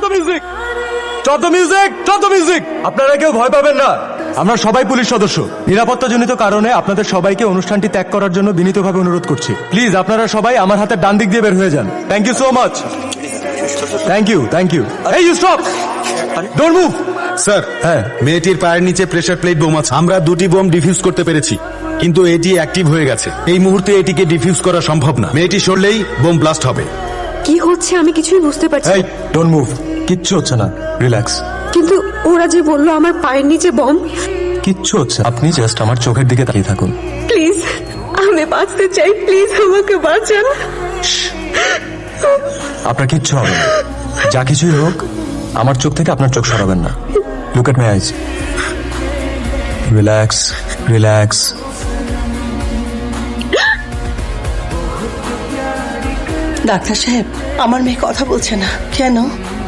Music. আপনারা কেউ ভয় পাবেন না, আমরা সবাই পুলিশ সদস্য। নিরাপত্তাজনিত কারণে আপনাদের সবাইকে অনুষ্ঠানটি ত্যাগ করার জন্য বিনীতভাবে অনুরোধ করছি। প্লিজ আপনারা সবাই আমার হাতের ডান দিক দিয়ে বের হয়ে যান। Thank you so much. Thank you. এই you stop, don't move. Sir, হ্যাঁ, মেয়েটির পায়ের নিচে প্রেসার প্লেট বোম আছে। আমরা 2টি বোম ডিফিউজ করতে পেরেছি, কিন্তু এটি অ্যাক্টিভ হয়ে গেছে। এই মুহূর্তে এটিকে ডিফিউজ করা সম্ভব না। মেয়েটি সরলেই বোম ব্লাস্ট হবে। কি হচ্ছে আমি কিছুই বুঝতে পারছি এই না। ডোন্ট মুভ, কিচ্ছু হচ্ছে না, রিল্যাক্স। কিন্তু ওরা যে বললো আমার পায়ের নিচে বম। কিচ্ছু হচ্ছে, আপনি জাস্ট আমার চোখের দিকে তাকিয়ে থাকুন। প্লিজ, আমি বাঁচতে চাই, প্লিজ আমাকে বাঁচান। আপনার কিচ্ছু হবে না, যা কিছুই হোক আমার চোখ থেকে আপনার চোখ সরাবেন না। Look at my eyes, relax. Doctor সাহেব, আমার মেয়ে কথা বলছে না কেন?